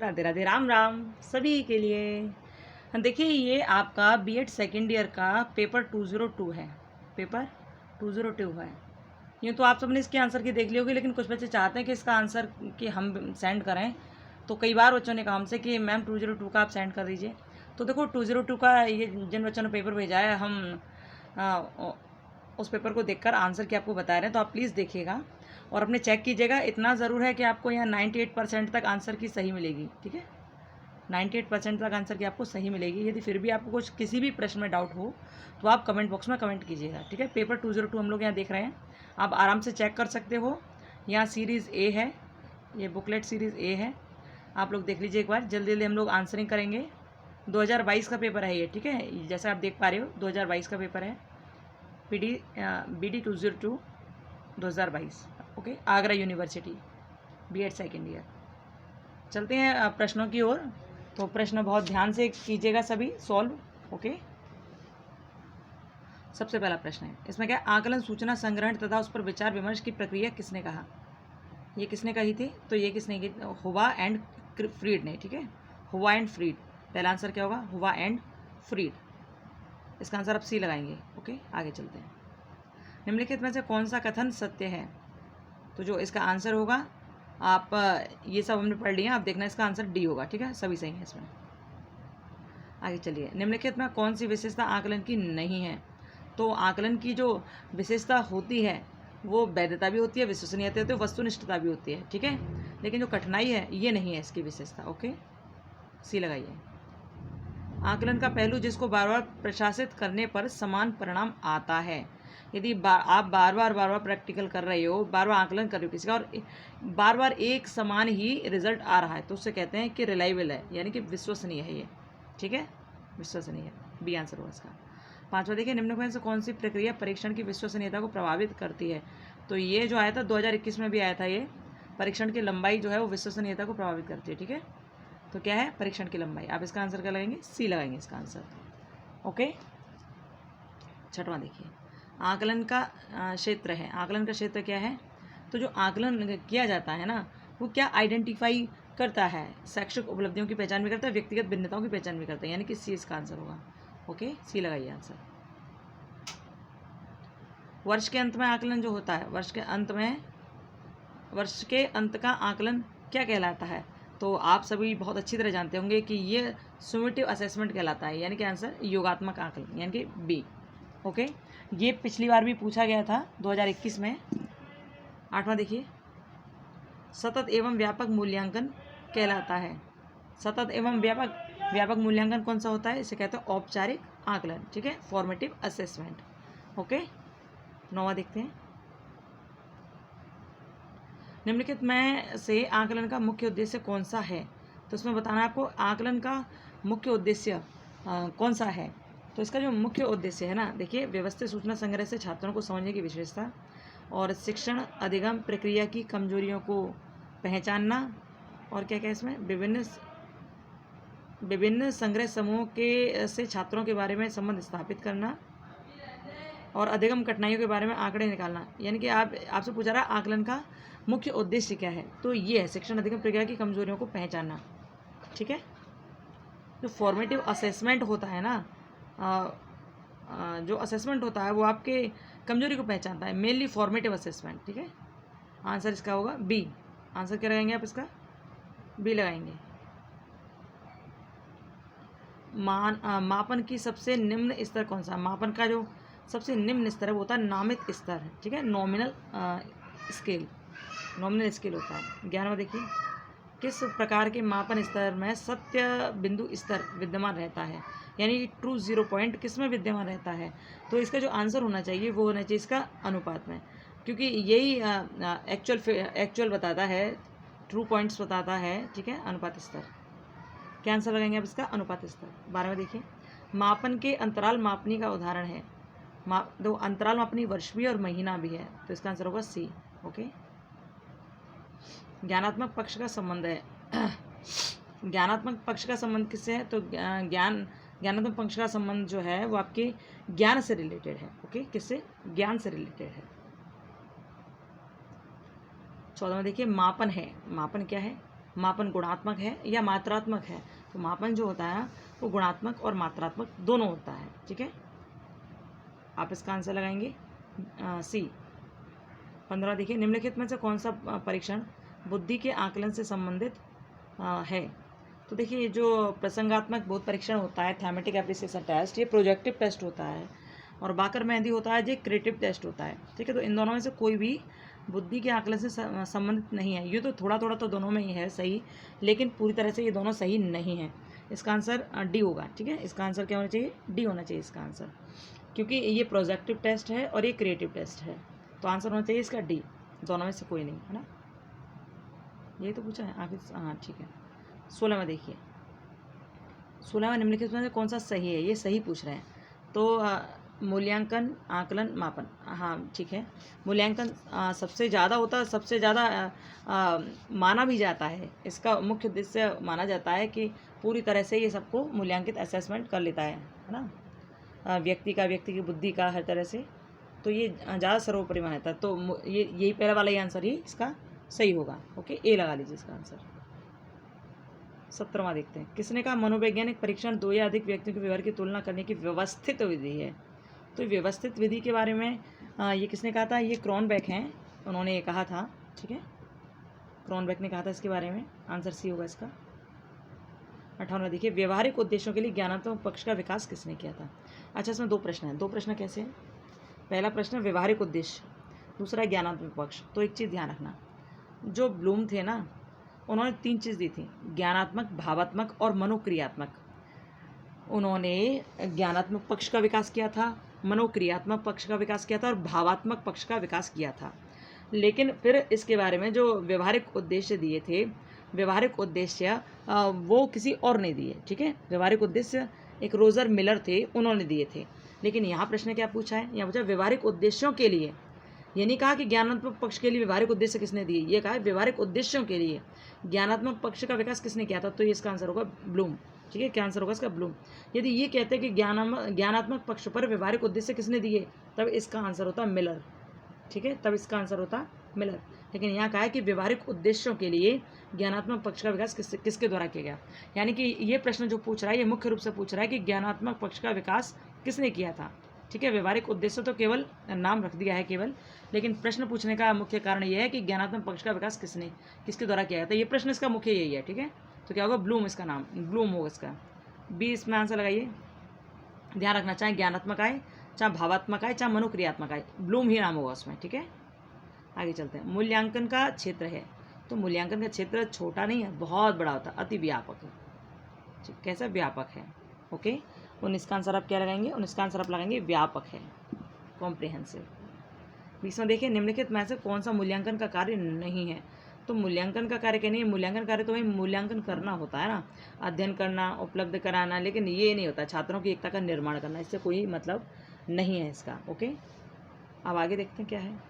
राधे राधे, राम राम सभी के लिए। देखिए, ये आपका बीएड सेकेंड ईयर का पेपर 202 है। पेपर 202 है। यूँ तो आप सबने इसके आंसर की देख ली होगी, लेकिन कुछ बच्चे चाहते हैं कि इसका आंसर कि हम सेंड करें। तो कई बार बच्चों ने कहा हमसे कि मैम 202 का आप सेंड कर दीजिए। तो देखो 202 का ये जिन बच्चों ने पेपर भेजा है, हम उस पेपर को देखकर आंसर की आपको बता रहे हैं, तो आप प्लीज़ देखिएगा और अपने चेक कीजिएगा। इतना ज़रूर है कि आपको यहाँ 98% तक आंसर की सही मिलेगी। ठीक है, 98% तक आंसर की आपको सही मिलेगी। यदि फिर भी आपको कुछ किसी भी प्रश्न में डाउट हो तो आप कमेंट बॉक्स में कमेंट कीजिएगा। ठीक है, पेपर 202 हम लोग यहाँ देख रहे हैं, आप आराम से चेक कर सकते हो। यहाँ सीरीज़ ए है, ये बुकलेट सीरीज़ ए है, आप लोग देख लीजिए एक बार। जल्दी जल्दी हम लोग आंसरिंग करेंगे। 2022 का पेपर है ये। ठीक है, जैसे आप देख पा रहे हो 2022 का पेपर है, BD 202 2022। Okay, Agra university, BEd second year. चलते हैं प्रश्नों की ओर। तो प्रश्न बहुत ध्यान से कीजिएगा सभी सॉल्व। ओके, सबसे पहला प्रश्न है, इसमें क्या, आकलन, सूचना संग्रहण तथा उस पर विचार विमर्श की प्रक्रिया किसने कहा। ये किसने कही थी, तो ये किसने की, हुवा एंड फ्रीड ने। ठीक है, हुवा एंड फ्रीड। पहला आंसर क्या होगा, हुवा एंड फ्रीड। इसका आंसर आप सी लगाएंगे। ओके, आगे चलते हैं। निम्नलिखित में से कौन सा कथन सत्य है, तो जो इसका आंसर होगा, आप ये सब हमने पढ़ लिया, आप देखना इसका आंसर डी होगा। ठीक है, सभी सही है इसमें। आगे चलिए, निम्नलिखित में कौन सी विशेषता आकलन की नहीं है, तो आकलन की जो विशेषता होती है वो वैधता भी होती है, विश्वसनीयता होती है, वस्तुनिष्ठता भी होती है। ठीक है, लेकिन जो कठिनाई है ये नहीं है इसकी विशेषता। ओके, सी लगाइए। आकलन का पहलू जिसको बार बार प्रशासित करने पर समान परिणाम आता है। यदि आप बार बार प्रैक्टिकल कर रहे हो, बार बार आकलन कर रहे हो किसी का, और बार बार एक समान ही रिजल्ट आ रहा है, तो उससे कहते हैं कि रिलायबल है, यानी कि विश्वसनीय है ये। ठीक है, विश्वसनीय है, बी आंसर होगा इसका। पांचवा देखिए, निम्न में से कौन सी प्रक्रिया परीक्षण की विश्वसनीयता को प्रभावित करती है, तो ये जो आया था 2021 में भी आया था, ये परीक्षण की लंबाई जो है वो विश्वसनीयता को प्रभावित करती है। ठीक है, तो क्या है, परीक्षण की लंबाई। आप इसका आंसर क्या लगाएंगे, सी लगाएंगे इसका आंसर। ओके, छठवां देखिए, आकलन का क्षेत्र है। आकलन का क्षेत्र क्या है, तो जो आकलन किया जाता है ना, वो क्या आइडेंटिफाई करता है, शैक्षिक उपलब्धियों की पहचान भी करता है, व्यक्तिगत भिन्नताओं की पहचान भी करता है, यानी कि सी इसका आंसर होगा। ओके, सी लगाइए आंसर। वर्ष के अंत में आकलन जो होता है, वर्ष के अंत का आकलन क्या कहलाता है, तो आप सभी बहुत अच्छी तरह जानते होंगे कि ये सुमेटिव असेसमेंट कहलाता है, यानी कि आंसर योगात्मक आकलन, यानी कि बी। ओके, ये पिछली बार भी पूछा गया था 2021 में। आठवां देखिए, सतत एवं व्यापक मूल्यांकन कहलाता है। सतत एवं व्यापक मूल्यांकन कौन सा होता है, इसे कहते हैं औपचारिक आकलन। ठीक है, फॉर्मेटिव असेसमेंट। ओके, नौवां देखते हैं, निम्नलिखित में से आकलन का मुख्य उद्देश्य कौन सा है, तो इसमें बताना है आपको आकलन का मुख्य उद्देश्य कौन सा है। तो इसका जो मुख्य उद्देश्य है ना, देखिए, व्यवस्थित सूचना संग्रह से छात्रों को समझने की विशेषता और शिक्षण अधिगम प्रक्रिया की कमजोरियों को पहचानना, और क्या क्या इसमें विभिन्न संग्रह समूहों के से छात्रों के बारे में संबंध स्थापित करना, और अधिगम कठिनाइयों के बारे में आंकड़े निकालना। यानी कि आपसे पूछा रहा आकलन का मुख्य उद्देश्य क्या है, तो ये है शिक्षण अधिगम प्रक्रिया की कमजोरियों को पहचानना। ठीक है, जो फॉर्मेटिव असेसमेंट होता है ना, जो असेसमेंट होता है वो आपके कमजोरी को पहचानता है, मेनली फॉर्मेटिव असेसमेंट। ठीक है, आंसर इसका होगा बी। आंसर क्या लगाएंगे आप इसका, बी लगाएंगे। मापन की सबसे निम्न स्तर कौन सा, मापन का जो सबसे निम्न स्तर है वो होता है नामित स्तर है। ठीक है, नॉमिनल स्केल होता है। 11वां देखिए, किस प्रकार के मापन स्तर में सत्य बिंदु स्तर विद्यमान रहता है, यानी ट्रू जीरो पॉइंट किस में विद्यमान रहता है, तो इसका जो आंसर होना चाहिए वो होना चाहिए इसका अनुपात में, क्योंकि यही एक्चुअल बताता है, ट्रू पॉइंट्स बताता है। ठीक है, अनुपात स्तर। क्या आंसर लगाएंगे आप इसका, अनुपात स्तर। 12वां देखिए, मापन के अंतराल मापनी का उदाहरण है। दो अंतराल मापनी वर्ष भी और महीना भी है, तो इसका आंसर होगा सी। ओके, ज्ञानात्मक पक्ष का संबंध है। ज्ञानात्मक पक्ष का संबंध किससे है, तो ज्ञानात्मक पक्ष का संबंध जो है वो आपके ज्ञान से रिलेटेड है। ओके, किससे, ज्ञान से रिलेटेड है। 14वां देखिए, मापन है। मापन क्या है, मापन गुणात्मक है या मात्रात्मक है? तो मापन जो होता है वो गुणात्मक और मात्रात्मक दोनों होता है, ठीक है। आप इसका आंसर लगाएंगे सी। 15 देखिए, निम्नलिखित में से कौन सा परीक्षण बुद्धि के आकलन से संबंधित है? तो देखिए, ये जो प्रसंगात्मक बोध परीक्षण होता है, थैमेटिक एप्रिसिएशन टेस्ट, ये प्रोजेक्टिव टेस्ट होता है, और बाकर मेहंदी होता है जो क्रिएटिव टेस्ट होता है, ठीक है। तो इन दोनों में से कोई भी बुद्धि के आकलन से संबंधित नहीं है। ये तो थोड़ा थोड़ा तो दोनों में ही है सही, लेकिन पूरी तरह से ये दोनों सही नहीं है। इसका आंसर डी होगा, ठीक है। इसका आंसर क्या होना चाहिए? डी होना चाहिए इसका आंसर, क्योंकि ये प्रोजेक्टिव टेस्ट है और ये क्रिएटिव टेस्ट है। तो आंसर होना चाहिए इसका डी, दोनों में से कोई नहीं, है ना। ये तो पूछा है आगे, हाँ ठीक है। 16वां देखिए, 16वां निम्नलिखित में से कौन सा सही है? ये सही पूछ रहे हैं। तो मूल्यांकन, आकलन, मापन, हाँ ठीक है। मूल्यांकन सबसे ज़्यादा होता है, सबसे ज़्यादा माना भी जाता है। इसका मुख्य उद्देश्य माना जाता है कि पूरी तरह से ये सबको मूल्यांकित, असेसमेंट कर लेता है ना, व्यक्ति की बुद्धि का, हर तरह से। तो ये ज़्यादा सर्वोपरि माना जाता है। तो ये यही पहला वाला ही आंसर ही इसका सही होगा। ओके, ए लगा लीजिए इसका आंसर। 17वां देखते हैं, किसने कहा मनोवैज्ञानिक परीक्षण दो या अधिक व्यक्तियों के व्यवहार की तुलना करने की व्यवस्थित विधि है? तो व्यवस्थित विधि के बारे में ये किसने कहा था? ये क्रॉनबेक हैं, उन्होंने ये कहा था, ठीक है। क्रॉनबेक ने कहा था इसके बारे में। आंसर सी होगा इसका। 58वां देखिए, व्यवहारिक उद्देश्यों के लिए ज्ञानात्मक पक्ष का विकास किसने किया था? अच्छा, इसमें दो प्रश्न हैं। दो प्रश्न कैसे हैं? पहला प्रश्न व्यवहारिक उद्देश्य, दूसरा ज्ञानात्मक पक्ष। तो एक चीज़ ध्यान रखना, जो ब्लूम थे ना, उन्होंने 3 चीज़ दी थी, ज्ञानात्मक, भावात्मक और मनोक्रियात्मक। उन्होंने ज्ञानात्मक पक्ष का विकास किया था, मनोक्रियात्मक पक्ष का विकास किया था और भावात्मक पक्ष का विकास किया था। लेकिन फिर इसके बारे में जो व्यवहारिक उद्देश्य दिए थे, व्यवहारिक उद्देश्य वो किसी और ने दिए, ठीक है। व्यवहारिक उद्देश्य एक रोजर मिलर थे, उन्होंने दिए थे। लेकिन यहाँ प्रश्न क्या पूछा है? यहाँ पूछा व्यवहारिक उद्देश्यों के लिए। ये नहीं कहा कि ज्ञानात्मक पक्ष के लिए व्यवहारिक उद्देश्य किसने दिए, ये कहा व्यवहारिक उद्देश्यों के लिए ज्ञानात्मक पक्ष का विकास किसने किया था। तो ये इसका आंसर होगा ब्लूम, ठीक है। क्या आंसर होगा इसका? ब्लूम। यदि ये कहते हैं कि ज्ञानात्मक पक्ष पर व्यवहारिक उद्देश्य किसने दिए, तब इसका आंसर होता मिलर, ठीक है। तब इसका आंसर होता मिलर। लेकिन यहाँ कहा है कि व्यवहारिक उद्देश्यों के लिए ज्ञानात्मक पक्ष का विकास किसके द्वारा किया गया। यानी कि ये प्रश्न जो पूछ रहा है, ये मुख्य रूप से पूछ रहा है कि ज्ञानात्मक पक्ष का विकास किसने किया था, ठीक है। व्यवहारिक उद्देश्य तो केवल नाम रख दिया है केवल, लेकिन प्रश्न पूछने का मुख्य कारण यह है कि ज्ञानात्मक पक्ष का विकास किसके द्वारा किया गया था। ये प्रश्न इसका मुख्य यही है, ठीक है। तो क्या होगा? ब्लूम, इसका नाम ब्लूम होगा इसका। बी इसमें आंसर लगाइए। ध्यान रखना, चाहे ज्ञानात्मक आए, चाहे भावात्मक आए, चाहे मनोक्रियात्मक आए, ब्लूम ही नाम होगा उसमें, ठीक है। आगे चलते हैं। मूल्यांकन का क्षेत्र है, तो मूल्यांकन का क्षेत्र छोटा नहीं है, बहुत बड़ा होता है, अति व्यापक है। कैसा? व्यापक है। ओके, 19 का आंसर आप क्या लगाएंगे? 19 का आंसर आप लगाएंगे व्यापक है, कॉम्प्रिहेंसिव। 20 में देखिए, निम्नलिखित में से कौन सा मूल्यांकन का कार्य नहीं है? तो मूल्यांकन का कार्य क्या नहीं है? मूल्यांकन कार्य तो भाई मूल्यांकन करना होता है ना, अध्ययन करना, उपलब्ध कराना, लेकिन ये नहीं होता छात्रों की एकता का निर्माण करना, इससे कोई मतलब नहीं है इसका। ओके, अब आगे देखते हैं क्या है।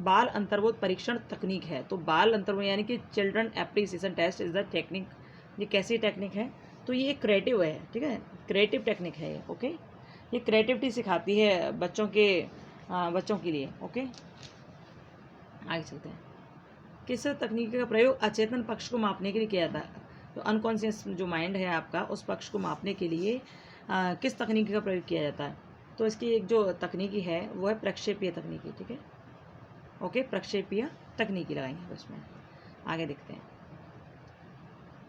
बाल अंतर्बोध परीक्षण तकनीक है, तो बाल अंतर्बोध यानी कि children appreciation test is the technique. ये कैसी टेक्निक है? तो ये क्रिएटिव है, ठीक है, क्रिएटिव टेक्निक है ये। ओके, ये क्रिएटिविटी सिखाती है बच्चों के लिए। ओके, आगे चलते हैं। किस तकनीक का प्रयोग अचेतन पक्ष को मापने के लिए किया जाता है? तो अनकॉन्शियस जो माइंड है आपका, उस पक्ष को मापने के लिए किस तकनीक का प्रयोग किया जाता है? तो इसकी एक जो तकनीकी है वो है प्रक्षेपीय तकनीकी, ठीक है। ओके, प्रक्षेपीय तकनीकी लगाएंगे उसमें। आगे देखते हैं।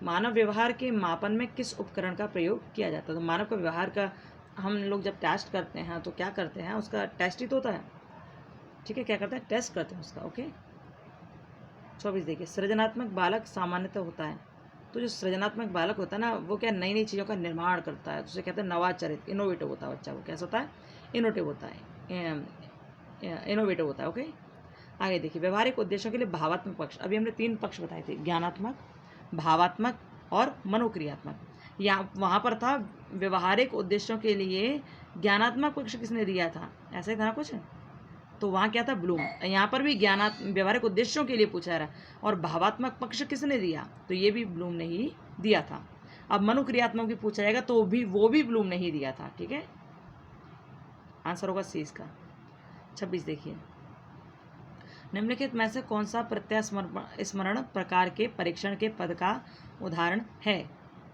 मानव व्यवहार के मापन में किस उपकरण का प्रयोग किया जाता है? तो मानव का व्यवहार का हम लोग जब टेस्ट करते हैं तो क्या करते हैं? उसका टेस्ट ही तो होता है, ठीक है। क्या करते हैं? टेस्ट करते हैं उसका। ओके, 24 देखिए, सृजनात्मक बालक सामान्यतः होता है। तो जो सृजनात्मक बालक होता है ना, वो क्या नई नई चीज़ों का निर्माण करता है, उसे कहते हैं नवाचारित, इनोवेटिव होता है बच्चा। वो कैसा होता है? इनोवेटिव होता है, इनोवेटिव होता है। ओके, आगे देखिए, व्यवहारिक उद्देश्यों के लिए भावात्मक पक्ष। अभी हमने 3 पक्ष बताए थे, ज्ञानात्मक, भावात्मक और मनोक्रियात्मक। यहाँ वहाँ पर था व्यवहारिक उद्देश्यों के लिए ज्ञानात्मक पक्ष किसने दिया था, ऐसा ही था ना कुछ, तो वहाँ क्या था? ब्लूम। यहाँ पर भी व्यवहारिक उद्देश्यों के लिए पूछा रहा है, और भावात्मक पक्ष किसने दिया? तो ये भी ब्लूम ने ही दिया था। अब मनोक्रियात्मक भी पूछा जाएगा तो वो भी ब्लूम ने ही दिया था, ठीक है। आंसर होगा सी इसका। 26 देखिए, निम्नलिखित में से कौन सा प्रत्यास्मरण प्रकार के परीक्षण के पद का उदाहरण है?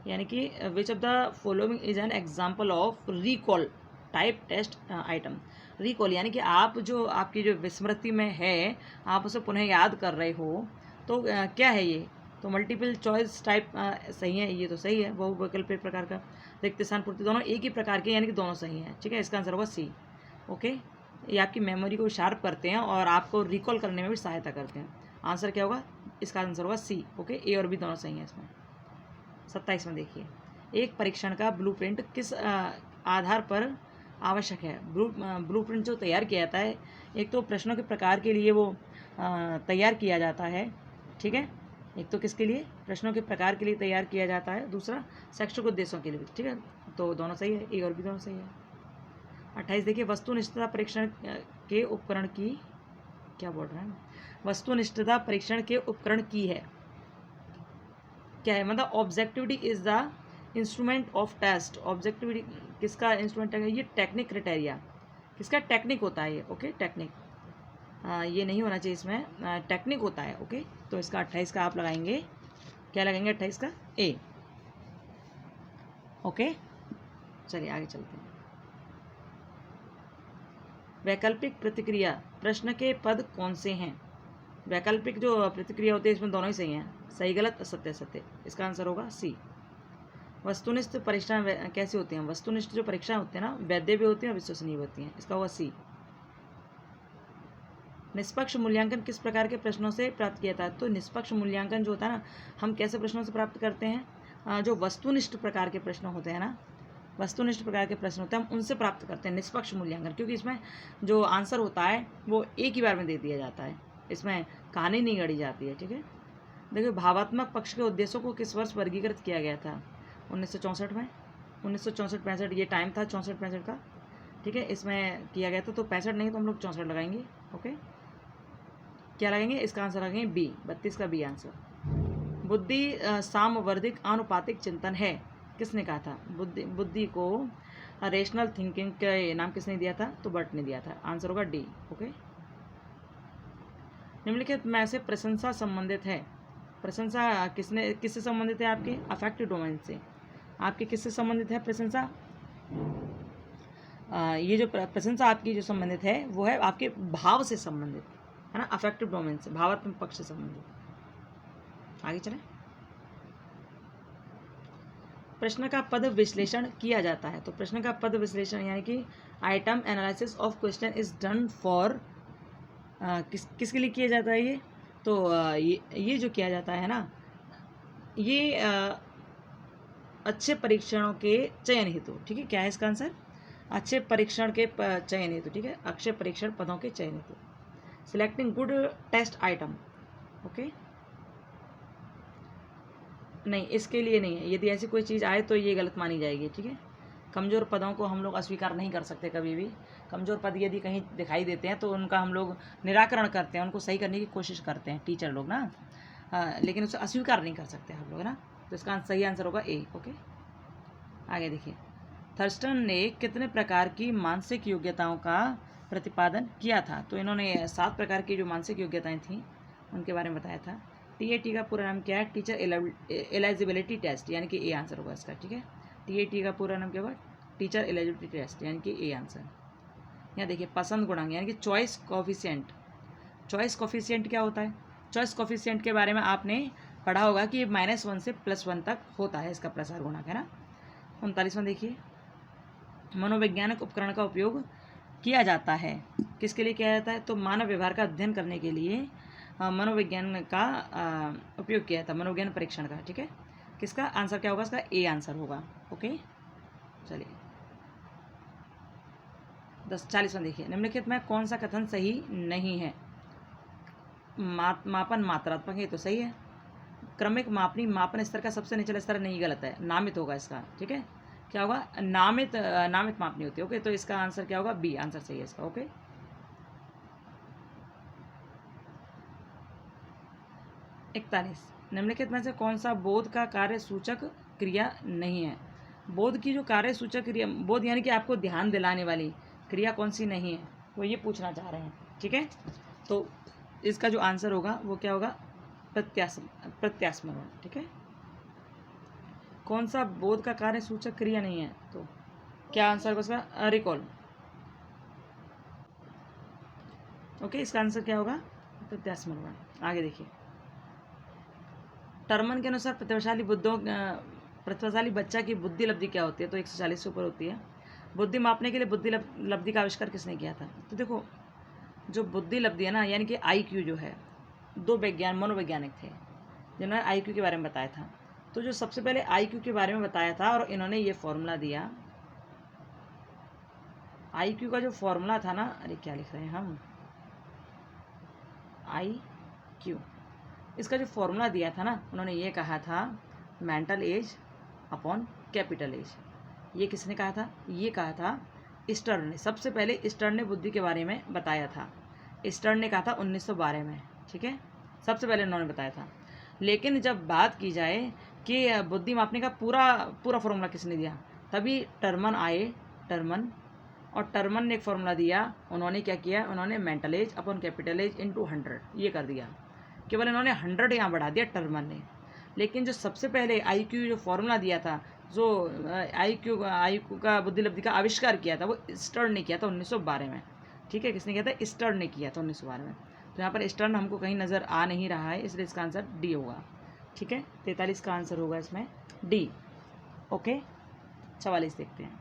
यानी कि which of the following is an example of recall type test item. Recall यानी कि आप जो आपकी जो विस्मृति में है, आप उसे पुनः याद कर रहे हो, तो क्या है ये? तो मल्टीपल चॉइस टाइप सही है, ये तो सही है। बहुवैकल्पिक प्रकार का रिक्त स्थान पूर्ति दोनों एक ही प्रकार के, यानी कि दोनों सही हैं। ठीक है, इसका आंसर होगा सी। ओके, ये आपकी मेमोरी को शार्प करते हैं और आपको रिकॉल करने में भी सहायता करते हैं। आंसर क्या होगा? इसका आंसर होगा सी। ओके, ए और बी दोनों सही हैं इसमें। 27 में देखिए, एक परीक्षण का ब्लूप्रिंट किस आधार पर आवश्यक है? ब्लूप्रिंट जो तैयार किया जाता है, एक तो प्रश्नों के प्रकार के लिए वो तैयार किया जाता है। ठीक है, एक तो किसके लिए? प्रश्नों के प्रकार के लिए तैयार किया जाता है, दूसरा शैक्षिक उद्देश्यों के लिए। ठीक है, तो दोनों सही है, ए और बी दोनों सही है। 28 देखिए, वस्तुनिष्ठता परीक्षण के उपकरण की, क्या बोल रहे हैं? वस्तुनिष्ठता परीक्षण के उपकरण की है, क्या है? मतलब objectivity is the instrument of test. Objectivity किसका इंस्ट्रूमेंट है? ये टेक्निक क्राइटेरिया किसका? टेक्निक होता है ये। ओके, टेक्निक, ये नहीं होना चाहिए इसमें, टेक्निक होता है। ओके, तो इसका 28 का आप लगाएंगे, क्या लगाएंगे? 28 का ए। ओके, चलिए आगे चलते हैं। वैकल्पिक प्रतिक्रिया प्रश्न के पद कौन से हैं? वैकल्पिक जो प्रतिक्रिया होती है इसमें दोनों ही सही हैं, सही गलत असत्य सत्य। इसका आंसर होगा सी। वस्तुनिष्ठ परीक्षण कैसे होती हैं? वस्तुनिष्ठ जो परीक्षाएं होती हैं ना, वैध भी होती हैं और विश्वसनीय होती हैं। इसका होगा सी। निष्पक्ष मूल्यांकन किस प्रकार के प्रश्नों से प्राप्त किया जाता है? तो निष्पक्ष मूल्यांकन जो होता है ना, हम कैसे प्रश्नों से प्राप्त करते हैं? जो वस्तुनिष्ठ प्रकार के प्रश्न होते हैं ना, वस्तुनिष्ठ प्रकार के प्रश्न होते हैं, हम उनसे प्राप्त करते हैं निष्पक्ष मूल्यांकन, क्योंकि इसमें जो आंसर होता है वो एक ही बार में दे दिया जाता है, इसमें कहानी नहीं गढ़ी जाती है। ठीक है, देखिए, भावात्मक पक्ष के उद्देश्यों को किस वर्ष वर्गीकृत किया गया था? 1964 में। 1964-65 ये टाइम था 64-65 का। ठीक है, इसमें किया गया था, तो 65 नहीं तो हम लोग 64 लगाएंगे। ओके, क्या लगाएंगे? इसका आंसर लगाएंगे बी, 32 का बी आंसर। बुद्धि सामवर्धिक आनुपातिक चिंतन है, किसने कहा था? बुद्धि को रेशनल थिंकिंग का नाम किसने दिया था? तो बर्ट ने दिया था। आंसर होगा डी। ओके, निम्नलिखित में से प्रशंसा संबंधित है। प्रशंसा किससे संबंधित है? आपके अफेक्टिव डोमेन से। आपके किससे संबंधित है प्रशंसा? ये जो प्रशंसा आपकी जो संबंधित है वो है आपके भाव से संबंधित है ना, अफेक्टिव डोमेन से, भावात्मक पक्ष से संबंधित। आगे चलें। प्रश्न का पद विश्लेषण किया जाता है। तो प्रश्न का पद विश्लेषण यानी कि item analysis of question is done for, किसके लिए किया जाता है ये? तो ये जो किया जाता है ना, ये अच्छे परीक्षणों के चयन हेतु। ठीक है, क्या है इसका आंसर? अच्छे परीक्षण के चयन हेतु। ठीक है, अच्छे परीक्षण पदों के चयन हेतु। Selecting good test item. Okay, नहीं, इसके लिए नहीं है। यदि ऐसी कोई चीज़ आए तो ये गलत मानी जाएगी। ठीक है, कमज़ोर पदों को हम लोग अस्वीकार नहीं कर सकते कभी भी। कमज़ोर पद यदि कहीं दिखाई देते हैं तो उनका हम लोग निराकरण करते हैं, उनको सही करने की कोशिश करते हैं टीचर लोग ना, लेकिन उसे अस्वीकार नहीं कर सकते हम लोग ना। तो इसका सही आंसर होगा ए। ओके, आगे देखिए, थर्स्टन ने कितने प्रकार की मानसिक योग्यताओं का प्रतिपादन किया था? तो इन्होंने 7 प्रकार की जो मानसिक योग्यताएं थीं उनके बारे में बताया था। TAT का पूरा नाम क्या है? टीचर एलिजिबिलिटी टेस्ट, यानी कि ए आंसर होगा इसका। ठीक है, TAT का पूरा नाम क्या होगा? टीचर एलिजिबिलिटी टेस्ट, यानी कि ए आंसर। यहाँ देखिए, पसंद गुणांक यानी कि चॉइस कोफिशिएंट। चॉइस कोफिशिएंट क्या होता है? चॉइस कोफिशिएंट के बारे में आपने पढ़ा होगा कि -1 से +1 तक होता है इसका प्रसार गुणांक, है ना। 39वां देखिए, मनोवैज्ञानिक उपकरण का उपयोग किया जाता है, किसके लिए किया जाता है? तो मानव व्यवहार का अध्ययन करने के लिए मनोविज्ञान का उपयोग किया था, मनोविज्ञान परीक्षण का। ठीक है, किसका आंसर क्या होगा? इसका ए आंसर होगा। ओके, चलिए 40वां देखिए, निम्नलिखित में कौन सा कथन सही नहीं है? मापन मात्रात्मक है, तो सही है। क्रमिक मापनी मापन स्तर का सबसे निचला स्तर नहीं, गलत है, नामित होगा इसका। ठीक है, क्या होगा? नामित मापनी होती है। ओके, तो इसका आंसर क्या होगा? बी आंसर सही है इसका। ओके, 41, निम्नलिखित में से कौन सा बोध का कार्य सूचक क्रिया नहीं है? बोध की जो कार्य सूचक क्रिया, बोध यानी कि आपको ध्यान दिलाने वाली क्रिया कौन सी नहीं है, वो ये पूछना चाह रहे हैं। ठीक है, तो इसका जो आंसर होगा वो क्या होगा, प्रत्यास्मरण। ठीक है, कौन सा बोध का कार्य सूचक क्रिया नहीं है, तो क्या आंसर होगा उसका, रिकॉल। ओके, इसका आंसर क्या होगा, प्रत्यास्मरण। आगे देखिए, टर्मन के अनुसार प्रतिभाशाली बच्चा की बुद्धि लब्धि क्या होती है, तो 140 से ऊपर होती है। बुद्धि मापने के लिए बुद्धि लब्धि का आविष्कार किसने किया था, तो देखो जो बुद्धि लब्धि है ना, यानी कि IQ जो है, दो मनोवैज्ञानिक थे जिन्होंने IQ के बारे में बताया था। तो जो सबसे पहले IQ के बारे में बताया था और इन्होंने ये फॉर्मूला दिया, IQ का जो फॉर्मूला था ना, अरे क्या लिख रहे हैं हम, IQ, इसका जो फॉर्मूला दिया था ना, उन्होंने ये कहा था mental age upon capital age. ये किसने कहा था, ये कहा था स्टर्न ने। सबसे पहले स्टर्न ने बुद्धि के बारे में बताया था, स्टर्न ने कहा था 1912 में। ठीक है, सबसे पहले उन्होंने बताया था। लेकिन जब बात की जाए कि बुद्धि मापने का पूरा फॉर्मूला किसने दिया, तभी टर्मन आए, और टर्मन ने एक फॉर्मूला दिया। उन्होंने क्या किया, उन्होंने mental age upon capital age into 100 ये कर दिया। केवल इन्होंने 100 यहाँ बढ़ा दिया टर्मन ने। लेकिन जो सबसे पहले IQ जो फॉर्मूला दिया था, जो IQ का बुद्धि लब्धि का आविष्कार किया था, वो स्टर्न ने किया था 1912 में। ठीक है, किसने किया था, स्टर्न ने किया था 1912 में। तो यहाँ पर स्टर्न हमको कहीं नज़र आ नहीं रहा है, इसलिए इसका आंसर D होगा। ठीक है, 43 का आंसर होगा इसमें D। ओके, 44 देखते हैं।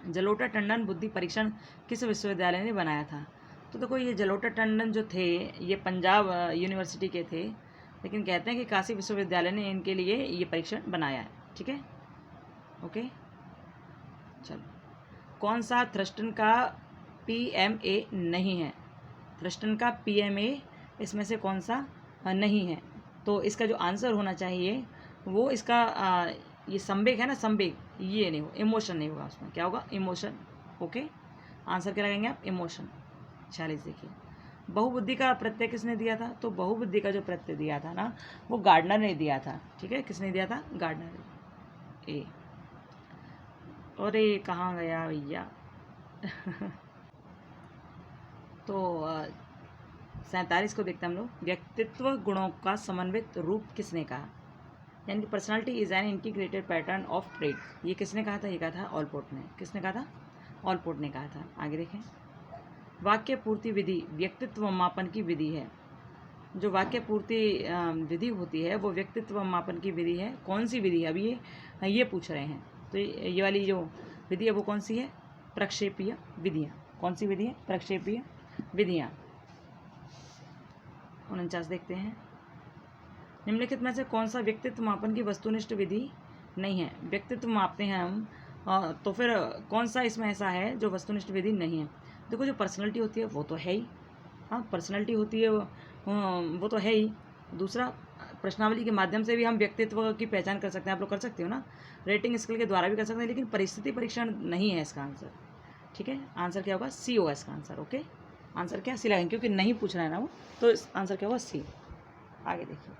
जलोटा टंडन बुद्धि परीक्षण किस विश्वविद्यालय ने बनाया था, तो देखो ये जलोटा टंडन जो थे ये पंजाब यूनिवर्सिटी के थे, लेकिन कहते हैं कि काशी विश्वविद्यालय ने इनके लिए ये परीक्षण बनाया है। ठीक है, ओके, चलो, कौन सा थ्रस्टन का PMA नहीं है, थ्रस्टन का PMA इसमें से कौन सा नहीं है, तो इसका जो आंसर होना चाहिए वो इसका ये संवेग है ना, संवेग, ये नहीं हो, इमोशन नहीं होगा उसमें, क्या होगा, इमोशन। ओके, आंसर क्या लगाएंगे आप, इमोशन। 46 देखिए, बहुबुद्धि का प्रत्यय किसने दिया था, तो बहुबुद्धि का जो प्रत्यय दिया था ना, वो गार्डनर ने दिया था। ठीक है, किसने दिया था, गार्डनर। ए, अरे कहाँ गया भैया तो 47 को देखते हैं हम लोग। व्यक्तित्व गुणों का समन्वित रूप किसने कहा, यानी कि personality is an integrated pattern of trait, ये किसने कहा था, ये कहा था ऑलपोर्ट ने। किसने कहा था, ऑलपोर्ट ने कहा था। आगे देखें, वाक्य पूर्ति विधि व्यक्तित्व मापन की विधि है। जो वाक्य पूर्ति विधि होती है वो व्यक्तित्व मापन की विधि है। कौन सी विधि है, अभी ये पूछ रहे हैं। तो ये वाली जो विधि है वो कौन सी है, प्रक्षेपीय विधियाँ। कौन सी विधि है, प्रक्षेपीय विधियाँ। 49 देखते हैं, निम्नलिखित में से कौन सा व्यक्तित्व मापन की वस्तुनिष्ठ विधि नहीं है। व्यक्तित्व मापते हैं हम, तो फिर कौन सा इसमें ऐसा है जो वस्तुनिष्ठ विधि नहीं है। देखो जो पर्सनैलिटी होती है वो तो है ही, हाँ पर्सनैलिटी होती है वो तो है ही। दूसरा, प्रश्नावली के माध्यम से भी हम व्यक्तित्व की पहचान कर सकते हैं, आप लोग कर सकते हो ना, रेटिंग स्केल के द्वारा भी कर सकते हैं, लेकिन परिस्थिति परीक्षण नहीं है इसका आंसर। ठीक है, आंसर क्या होगा, C होगा इसका आंसर। ओके, आंसर क्या, C लगाएंगे, क्योंकि नहीं पूछ रहा है ना वो, तो आंसर क्या होगा, C। आगे देखिए,